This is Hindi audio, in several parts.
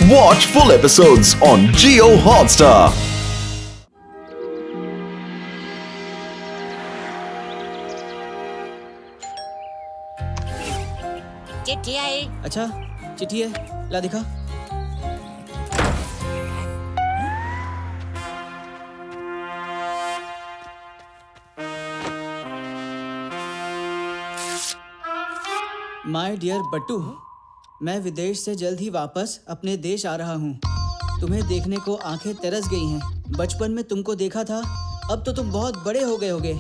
Watch full episodes on Jio Hotstar. चिट्ठी आई। अच्छा चिट्ठी है, ला दिखा। माय डियर बट्टू, मैं विदेश से जल्द ही वापस अपने देश आ रहा हूँ। तुम्हें देखने को आंखें तरस गई हैं। बचपन में तुमको देखा था, अब तो तुम बहुत बड़े हो गए होगे।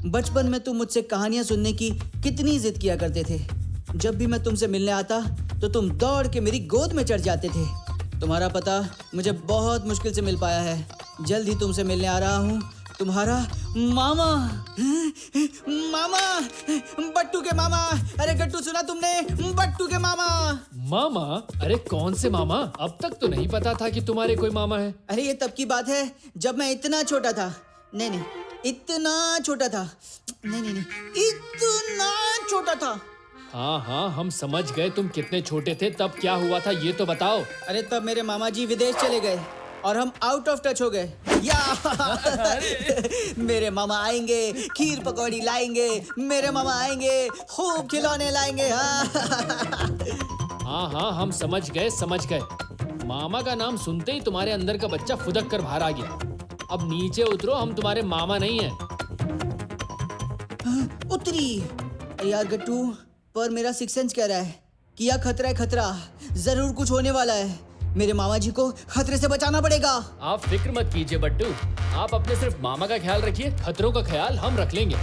बचपन में तुम मुझसे कहानियाँ सुनने की कितनी जिद किया करते थे। जब भी मैं तुमसे मिलने आता तो तुम दौड़ के मेरी गोद में चढ़ जाते थे। तुम्हारा पता मुझे बहुत मुश्किल से मिल पाया है। जल्द ही तुमसे मिलने आ रहा हूँ। तुम्हारा मामा। मामा, बट्टू के मामा। अरे गट्टू, सुना तुमने? बट्टू के मामा। मामा? अरे कौन से मामा? अब तक तो नहीं पता था कि तुम्हारे कोई मामा है। अरे ये तब की बात है जब मैं इतना छोटा था। नहीं, इतना छोटा था। नहीं, इतना छोटा था। हाँ, हम समझ गए तुम कितने छोटे थे। तब क्या हुआ था ये तो बताओ। अरे तब मेरे मामा जी विदेश चले गए और हम आउट ऑफ टच हो गए। मेरे मामा आएंगे, खीर पकौड़ी लाएंगे। मेरे मामा आएंगे, खूब खिलौने लाएंगे। हाँ, हम समझ गए। मामा का नाम सुनते ही तुम्हारे अंदर का बच्चा फुदक कर बाहर आ गया। अब नीचे उतरो, हम तुम्हारे मामा नहीं हैं। उतरी यार गट्टू, पर मेरा सिक्स सेंस कह रहा है कि यह खतरा है, खतरा। जरूर कुछ होने वाला है। मेरे मामा जी को खतरे से बचाना पड़ेगा। आप फिक्र मत कीजिए बट्टू, आप अपने सिर्फ मामा का ख्याल रखिए, खतरों का ख्याल हम रख लेंगे।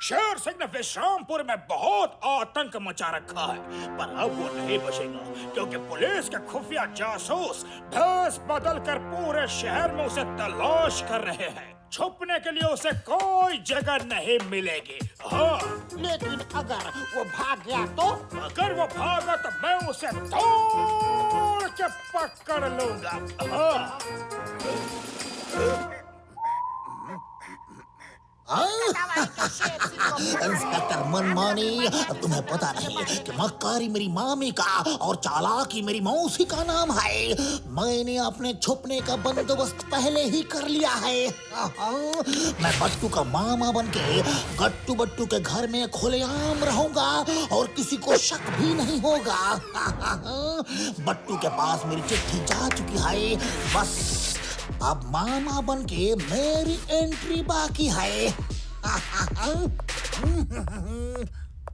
शेर सिंह ने विश्रामपुर में बहुत आतंक मचा रखा है, पर अब वो नहीं बचेगा क्योंकि पुलिस के खुफिया जासूस भेष बदल कर पूरे शहर में उसे तलाश कर रहे हैं। छुपने के लिए उसे कोई जगह नहीं मिलेगी। हाँ, लेकिन अगर वो भाग गया तो? अगर वो भागा तो मैं उसे तोड़ के पकड़ लूंगा। हाँ। इंस्पेक्टर मनमानी, तुम्हें पता नहीं कि मक्कारी मेरी मामी का और चालाकी मेरी मौसी का नाम है। मैंने अपने छुपने का बंदोबस्त पहले ही कर लिया है। मैं बट्टू का मामा बनके गट्टू बट्टू के घर में खुलेआम रहूंगा और किसी को शक भी नहीं होगा। बट्टू के पास मेरी चिट्ठी जा चुकी है, बस अब मामा बनके मेरी एंट्री बाकी है।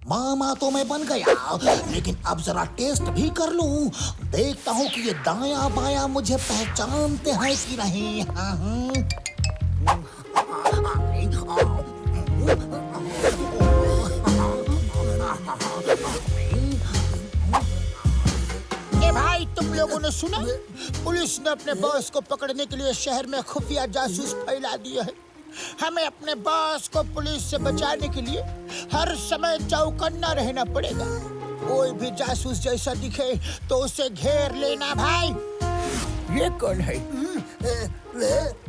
मामा तो मैं बन गया, लेकिन अब जरा टेस्ट भी कर लूं। देखता हूँ कि ये दाया बाया मुझे पहचानते हैं कि नहीं। भाई, तुम लोगों ने सुना? पुलिस ने अपने बॉस को पकड़ने के लिए शहर में खुफिया जासूस फैला दिया है। हमें अपने बॉस को पुलिस से बचाने के लिए हर समय चौकन्ना रहना पड़ेगा। कोई भी जासूस जैसा दिखे तो उसे घेर लेना। भाई, ये कौन है?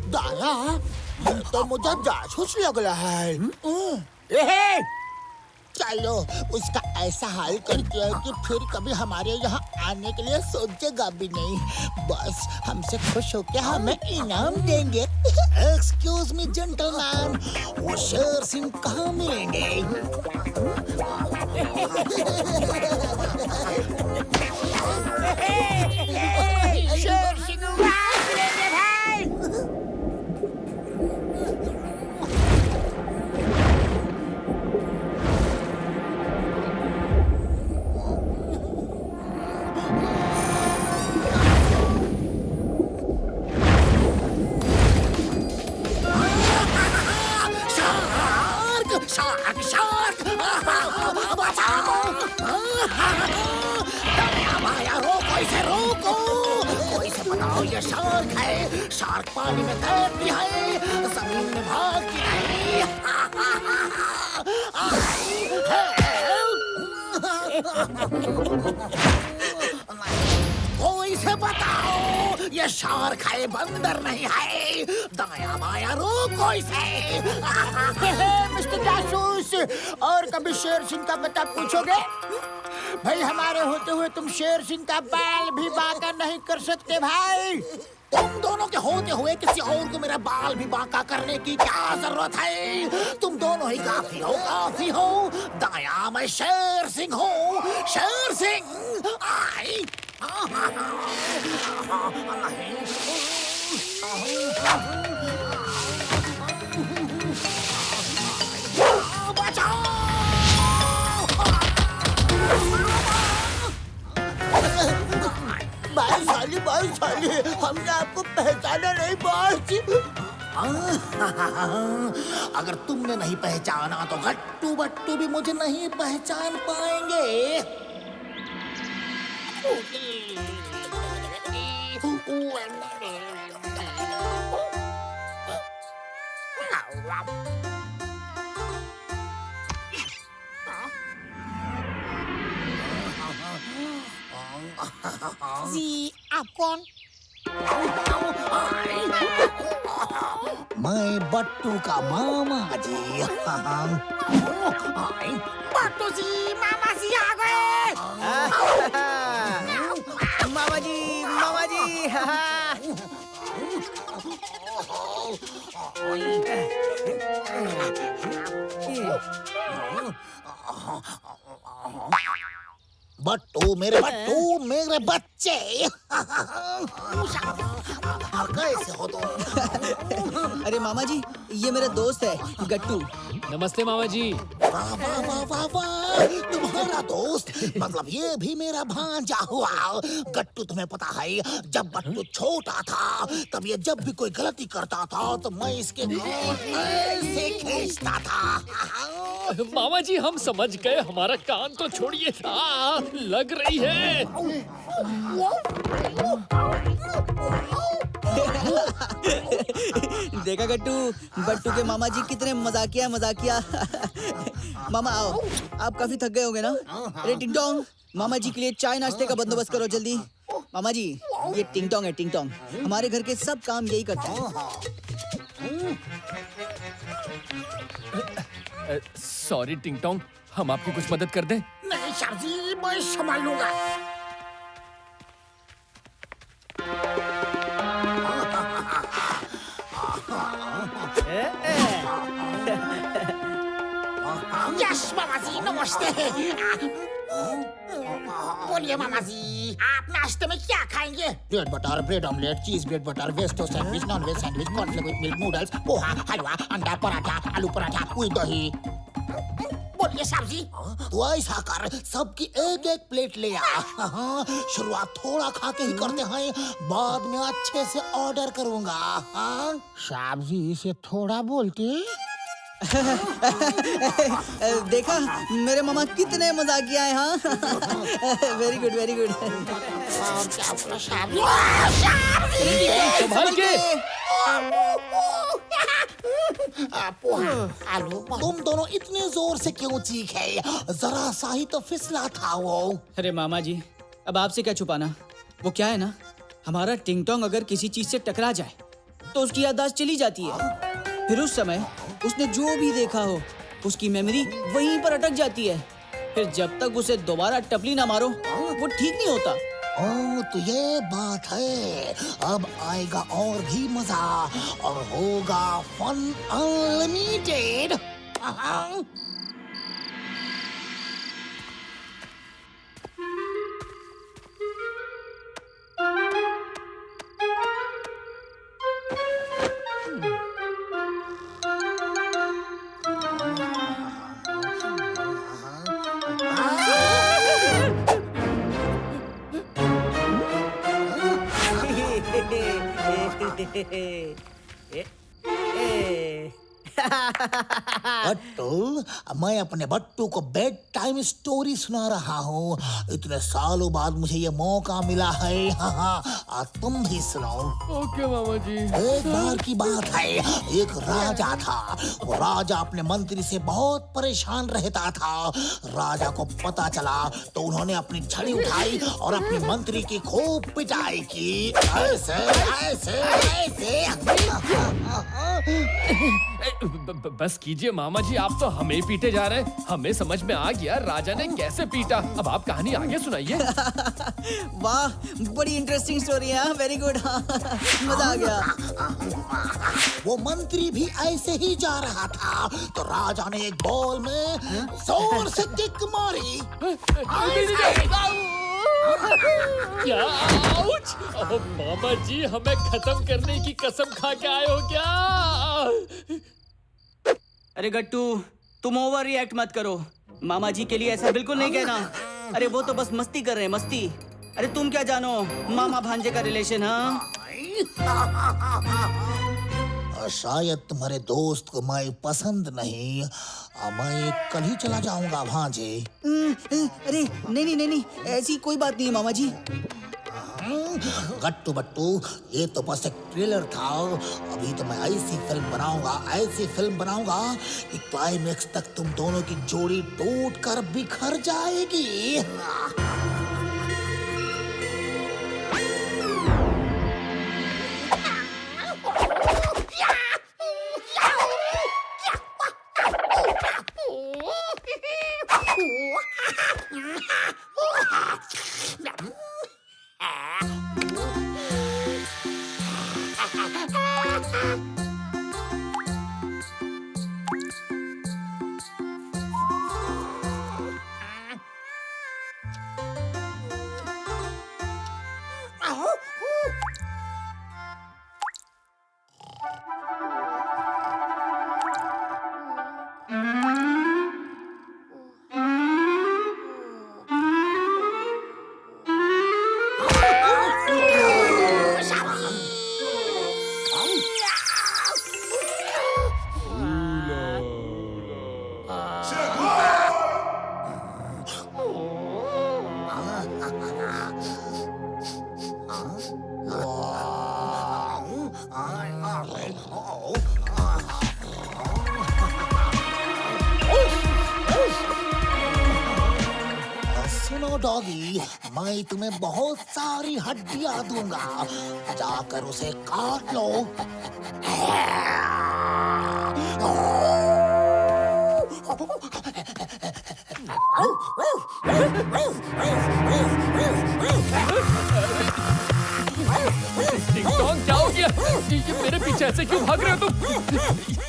दाया, तो मुझे जासूस लग रहा है। चलो उसका ऐसा हाल करते हैं कि फिर कभी हमारे यहाँ आने के लिए सोचेगा भी नहीं। बस हमसे खुश होकर हमें इनाम देंगे। एक्सक्यूज मी जेंटलमैन, वो शेर सिंह कहाँ मिलेंगे? शेर सिंह भाई। शार्क बचाओ! रोको इसे, रोको! कोई से बताओ ये शार्क है। शार्क पानी में तैरती है, जमीन में भागती है। कोई से बताओ ये शार्क है, बंदर नहीं है। दाया बाया रोको इसे। मिस्टर जासूस, और कभी शेर सिंह का पता पूछोगे? भाई हमारे होते हुए तुम शेर सिंह का बाल भी बांका नहीं कर सकते भाई। तुम दोनों के होते हुए किसी और को मेरा बाल भी बांका करने की क्या जरूरत है? तुम दोनों ही काफी हो। दाया मैं शेर सिंह हूँ, शेर सिंह। आई भाई साली हमने आपको पहचाना नहीं बॉस। अगर तुमने नहीं पहचाना तो गट्टू बट्टू भी मुझे नहीं पहचान पाएंगे। जी आप कौन? मैं बट्टू का मामा जी। बट्टू जी मामा जी आ गए। मामा जी बट्टू मेरे बच्चे। कैसे हो तुम? अरे मामा जी, ये मेरा दोस्त है गट्टू। नमस्ते मामा जी। वाह वाह वाह वाह वाह, तुम्हारा दोस्त, मतलब ये भी मेरा भांजा हुआ। गट्टू तुम्हें पता है, जब बट्टू छोटा था तब ये जब भी कोई गलती करता था तो मैं इसके कान ऐसे खींचता था। मामा जी हम समझ गए, हमारा कान तो छोड़िए। लग रही है। देखा गट्टू, बट्टू के मामा जी कितने मजाकिया। मामा आओ, आप काफी थक गए होंगे ना? अरे टिंगटोंग, मामा जी के लिए चाय नाश्ते का बंदोबस्त करो जल्दी। मामा जी, ये टिंगटोंग है, टिंगटोंग। हमारे घर के सब काम यही करता है। सॉरी टिंगटोंग, हम आपकी कुछ मदद कर दें? नहीं शाजी, मैं संभाल लूंगा। यस मामा जी, नमस्ते। बोलिए मामा जी, आप नाश्ते में क्या खाएंगे? Bread butter, bread omelette, cheese bread butter, वेस्टो sandwich, non veg sandwich, cornflakes with milk, noodles, poha, halwa, अंडा पराठा, आलू पराठा, कोई दही। बोलिए सब्जी। तो ऐसा कर, सबकी एक एक प्लेट ले आ। शुरुआत थोड़ा खा के ही करते हैं, बाद में अच्छे से ऑर्डर करूंगा। सब्जी से थोड़ा बोलते। देखा मेरे मामा कितने मजाकिया हैं। हाँ वेरी गुड वेरी गुड। संभाल के। आलू, तुम दोनों इतने जोर से क्यों चीखे? जरा सा ही तो फिसला था वो। अरे मामा जी, अब आपसे क्या छुपाना। वो क्या है ना, हमारा टिंगटोंग अगर किसी चीज से टकरा जाए तो उसकी याददाश्त चली जाती है। फिर उस समय उसने जो भी देखा हो उसकी मेमोरी वहीं पर अटक जाती है। फिर जब तक उसे दोबारा टपली ना मारो वो ठीक नहीं होता। ओ तो ये बात है। अब आएगा और भी मजा और होगा फन अनलिमिटेड। बट्टू, मैं अपने बट्टू को बेड टाइम स्टोरी सुना रहा हूँ। इतने सालों बाद मुझे ये मौका मिला है। हाँ, तुम भी सुनो। ओके मामा जी। एक बार की बात है, एक राजा था। वो राजा अपने मंत्री से बहुत परेशान रहता था। राजा को पता चला तो उन्होंने अपनी छड़ी उठाई और अपने मंत्री की खूब पिटाई की। ऐसे ऐसे ऐसे बस कीजिए मामा जी, आप तो हमें पीटे जा रहे हैं। हमें समझ में आ गया राजा ने कैसे पीटा। अब आप कहानी आगे सुनाइए। वाह, बड़ी इंटरेस्टिंग स्टोरी है। Very good. मजा आ गया। वो मंत्री भी ऐसे ही जा रहा था तो राजा ने एक बॉल में जोर से किक मारी। क्या? आउच! ओह, मामा जी हमें खत्म करने की कसम खा के आए हो क्या? अरे गट्टू, तुम ओवर रिएक्ट मत करो। मामा जी के लिए ऐसा बिल्कुल नहीं कहना। अरे वो तो बस मस्ती कर रहे हैं, मस्ती। अरे तुम क्या जानो मामा भांजे का रिलेशन। हाँ, शायद तुम्हारे दोस्त को मैं पसंद नहीं। मैं कल ही चला जाऊंगा भांजे। अरे नहीं नहीं नहीं, ऐसी कोई बात नहीं है मामा जी। गट्टू बट्टू, ये तो बस एक ट्रेलर था। अभी तो मैं ऐसी फिल्म बनाऊंगा कि क्लाइमेक्स तक तुम दोनों की जोड़ी टूट कर बिखर जाएगी। सुनो डॉगी, मैं तुम्हें बहुत सारी हड्डियां दूंगा, जाकर उसे काट लो। टिंग टोंग, क्या हो गया? ये मेरे पीछे ऐसे क्यों भाग रहे हो तुम?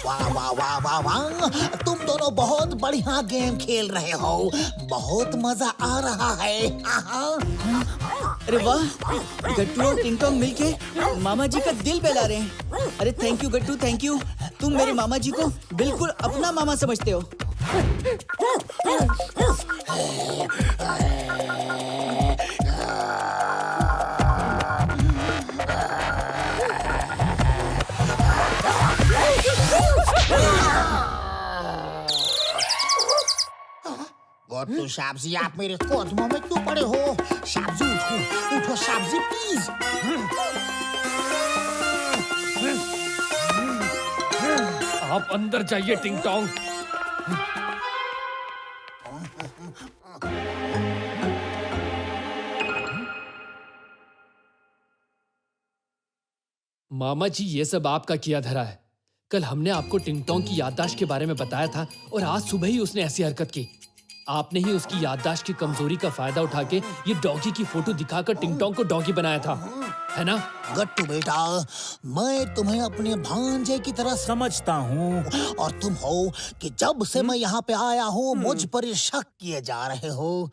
वाह वाह वाह वाह वाह, तुम दोनों बहुत बढ़िया गेम खेल रहे हो। बहुत मजा आ रहा है। अरे वाह, गट्टू और टिंग टोंग मिलके मामा जी का दिल बहला रहे हैं। अरे thank you Gattu, thank you. तुम मेरे मामा जी को बिल्कुल अपना मामा समझते हो। गट्टू शाब्जी, आप मेरे कदमों में क्यों पड़े हो? शाब्जी उठो, उठो शाब्जी प्लीज। आप अंदर जाइए टिंग टोंग। मामा जी ये सब आपका किया धरा है। कल हमने आपको टिंग टोंग की याददाश्त के बारे में बताया था और आज सुबह ही उसने ऐसी हरकत की। आपने ही उसकी याददाश्त की कमजोरी का फायदा उठा के ये डॉगी की फोटो दिखाकर टिंग टोंग को डॉगी बनाया था, है ना? गट्टू बेटा, मैं तुम्हें अपने भांजे की तरह समझता हूँ और तुम हो कि जब से मैं यहाँ पे आया हूँ मुझ पर ये शक किए जा रहे हो।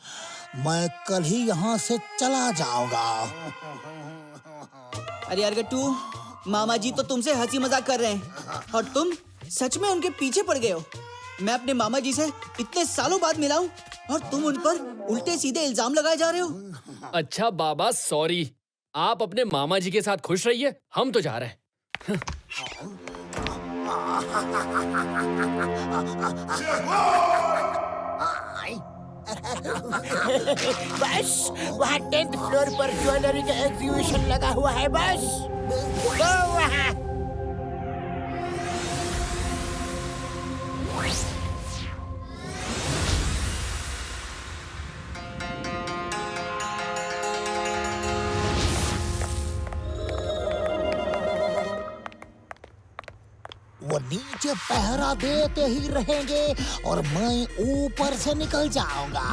मैं कल ही यहाँ से चला जाऊंगा। अरे यार गट्टू, मामा जी तो तुमसे हंसी मजाक कर रहे हैं और तुम सच में उनके पीछे पड़ गए हो। मैं अपने मामा जी से इतने सालों बाद मिला हूँ और तुम उन पर उल्टे सीधे इल्जाम लगाए जा रहे हो। अच्छा बाबा, सॉरी। आप अपने मामा जी के साथ खुश रहिए, हम तो जा रहे हैं। बस वहाँ 10th फ्लोर पर ज्वेलरी का एग्जीबिशन लगा हुआ है। बस वो वहाँ। वो नीचे पहरा देते ही रहेंगे और मैं ऊपर से निकल जाऊंगा।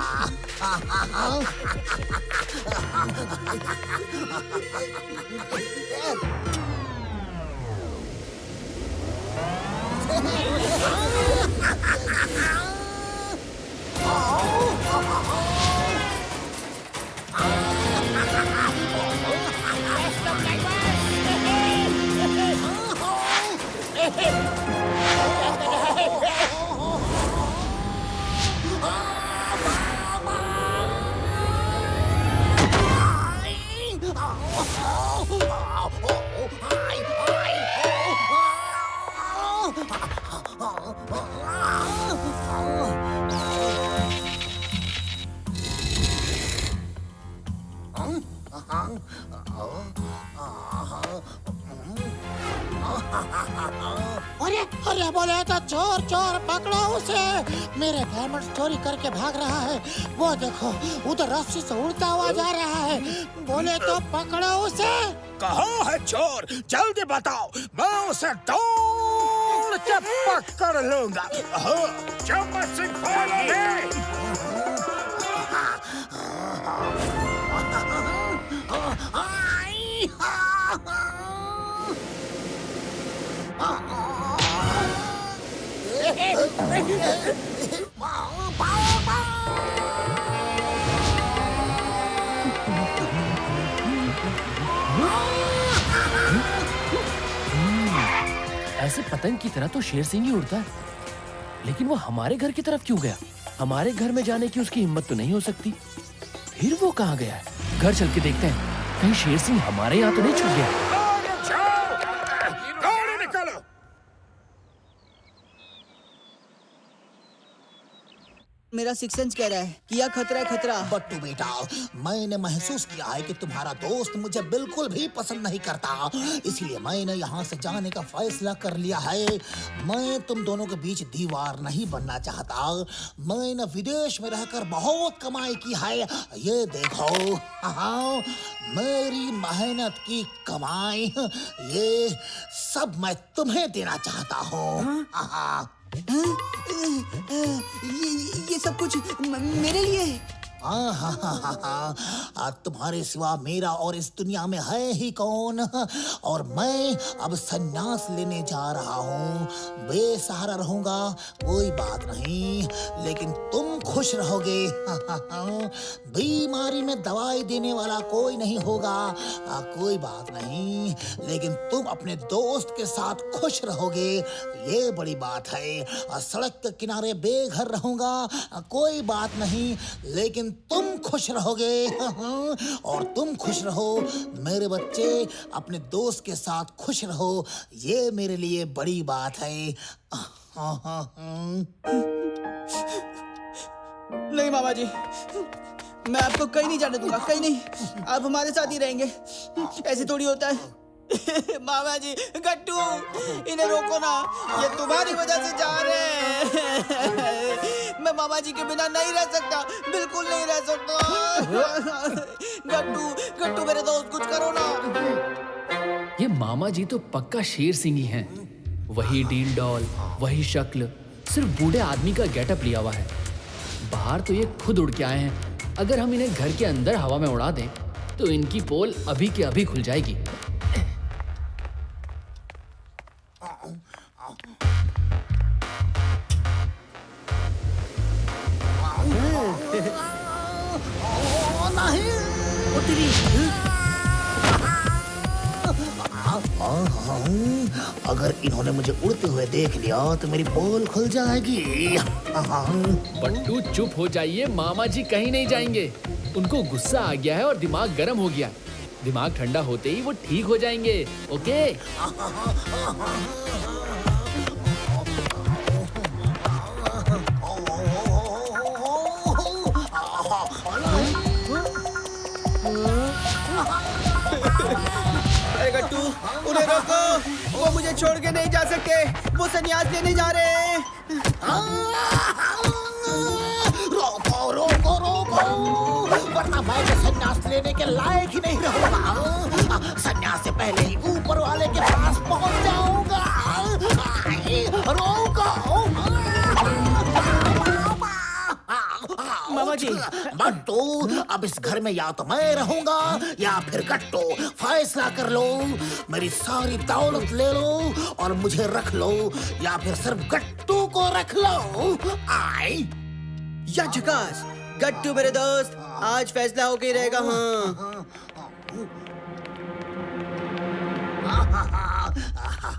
अरे अरे बोले तो चोर चोर पकड़ो उसे। मेरे डायमंड चोरी करके भाग रहा है। वो देखो उधर रस्सी से उड़ता हुआ जा रहा है। बोले तो पकड़ो उसे। कहाँ है चोर? जल्दी बताओ, मैं उसे दौड़ के पकड़ लूंगा। चम्मच सिंह follow me। ऐसे पतंग की तरह तो शेर सिंह ही उड़ता है, लेकिन वो हमारे घर की तरफ क्यों गया? हमारे घर में जाने की उसकी हिम्मत तो नहीं हो सकती। फिर वो कहाँ गया है? घर चल के देखते हैं, कहीं शेर सिंह हमारे यहाँ तो नहीं छुप गया। दौड़ निकलो। मेरा सिक्स सेंस कह रहा है कि यह खतरा है, खतरा। बट्टू बेटा, मैंने महसूस किया है कि तुम्हारा दोस्त मुझे बिल्कुल भी पसंद नहीं करता, इसलिए मैंने यहाँ से जाने का फैसला कर लिया है। मैं तुम दोनों के बीच दीवार नहीं बनना चाहता। मैंने विदेश में रहकर बहुत कमाई की है। ये देखो, हाँ, मेरी मेहनत की कमाई, ये सब मैं तुम्हें देना चाहता हूँ। ये सब कुछ मेरे लिए? तुम्हारे सिवा मेरा और इस दुनिया में है ही कौन। और मैं अब संन्यास लेने जा रहा हूँ। बेसहारा रहूंगा, कोई बात नहीं, लेकिन तुम खुश रहोगे। बीमारी में दवाई देने वाला कोई नहीं होगा, कोई बात नहीं, लेकिन तुम अपने दोस्त के साथ खुश रहोगे, ये बड़ी बात है। सड़क के किनारे बेघर रहूंगा, कोई बात नहीं, लेकिन तुम खुश रहोगे। और तुम खुश रहो मेरे बच्चे, अपने दोस्त के साथ खुश रहो, ये मेरे लिए बड़ी बात है। नहीं मामा जी, मैं आपको कहीं नहीं जाने दूंगा, कहीं नहीं। आप हमारे साथ ही रहेंगे, ऐसे थोड़ी होता है। मामा जी, गट्टू, इन्हें रोको ना, ये तुम्हारी वजह से जा रहे हैं। मैं मामा जी के बिना नहीं रह सकता, बिल्कुल नहीं रह सकता। गट्टू, गट्टू मेरे दोस्त, कुछ करो ना। ये मामा जी तो पक्का शेर सिंह ही हैं। वही डील डॉल, वही शक्ल, सिर्फ बूढ़े आदमी का गेटअप लिया हुआ है। बाहर तो ये खुद उड़ के आए हैं। अगर हम इन्हें घर के अंदर हवा में उड़ा दें तो इनकी पोल अभी के अभी खुल जाएगी। अगर इन्होंने मुझे उड़ते हुए देख लिया तो मेरी पोल खुल जाएगी। बट्टू चुप हो जाइए, मामा जी कहीं नहीं जाएंगे। उनको गुस्सा आ गया है और दिमाग गर्म हो गया। दिमाग ठंडा होते ही वो ठीक हो जाएंगे। ओके? अरे गट्टू, उन्हें रोको, वो मुझे छोड़ के नहीं जा सकते, वो संन्यास लेने जा रहे हैं। रोको रोको रोको, वरना मैं तो संन्यास लेने के लायक ही नहीं रहूंगा। संन्यास से पहले ही ऊपर वाले के पास पहुंच जाऊंगा। नहीं, रोको। मामा जी। बट्टू, अब इस घर में या तो मैं रहूंगा या फिर गट्टू, फैसला कर लो। मेरी सारी दौलत ले लो और मुझे रख लो, या फिर सिर्फ गट्टू को रख लो। आई या झकास, गट्टू मेरे दोस्त, आज फैसला होके ही रहेगा।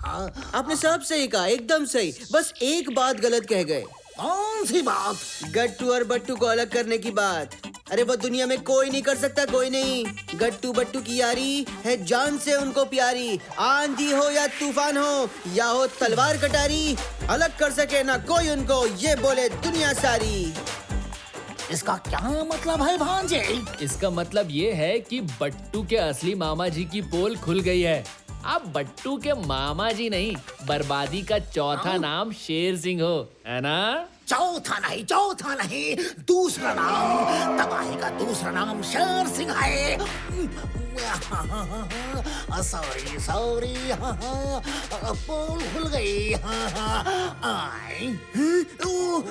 हाँ, आपने सब सही कहा, एकदम सही। बस एक बात गलत कह गए। कौन सी बात? गट्टू और बट्टू को अलग करने की बात। अरे वो दुनिया में कोई नहीं कर सकता, कोई नहीं। गट्टू बट्टू की यारी है जान से उनको प्यारी। आंधी हो या तूफान हो या हो तलवार कटारी, अलग कर सके ना कोई उनको, ये बोले दुनिया सारी। इसका क्या मतलब है भांजे? इसका मतलब ये है कि बट्टू के असली मामा जी की पोल खुल गई है। आप बट्टू के मामा जी नहीं, बर्बादी का चौथा नाम शेर सिंह हो, है ना? चौथा नहीं, दूसरा नाम, तबाही का दूसरा नाम शेर सिंह है। सॉरी, पोल खुल गई।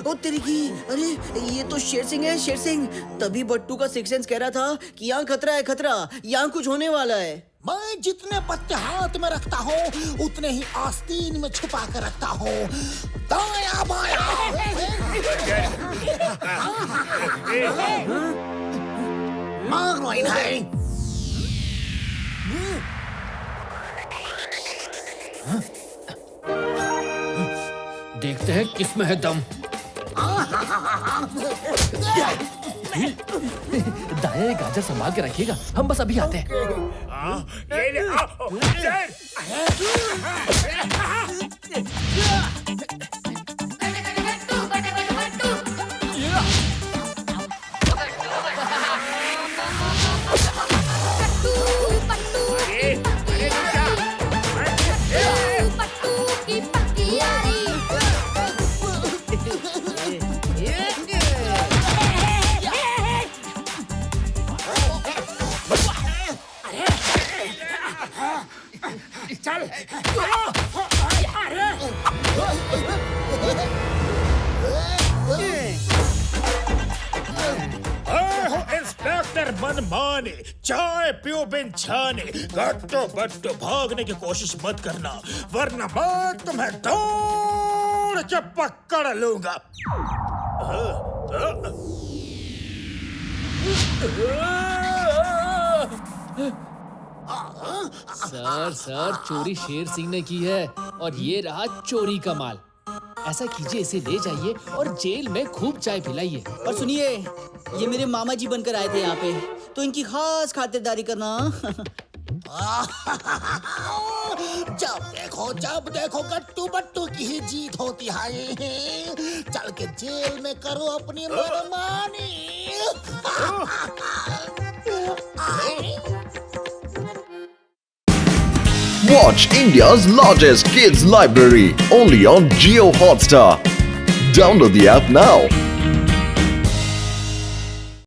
ओ तेरी की, अरे ये तो शेर सिंह है, शेर सिंह। तभी बट्टू का सिक्स सेंस कह रहा था कि यहाँ खतरा है, खतरा, यहाँ कुछ होने वाला है। मैं जितने पत्ते हाथ में रखता हूँ उतने ही आस्तीन में छुपा कर रखता हूँ। दाया बाया। मारो इन्हें। देखते हैं किसमें है दम। दाया ये गाजर संभाल के रखिएगा, हम बस अभी आते हैं। ये ले, आओ, शेर। चल। इंस्पेक्टर मनमाने, चाय पियो बिन छाने। गट्टू बट्टू भागने की कोशिश मत करना, वरना मैं तुम्हें दौड़ के पकड़ लूंगा। सर चोरी शेर सिंह ने की है और ये रहा चोरी का माल। ऐसा कीजिए, इसे ले जाइए और जेल में खूब चाय पिलाइए। और सुनिए, ये मेरे मामा जी बनकर आए थे यहाँ पे, तो इनकी खास खातिरदारी करना। जब देखो गट्टू बट्टू की ही जीत होती है। चल के जेल में करो अपनी मनमानी। Watch India's largest kids library only on Jio Hotstar. Download the app now.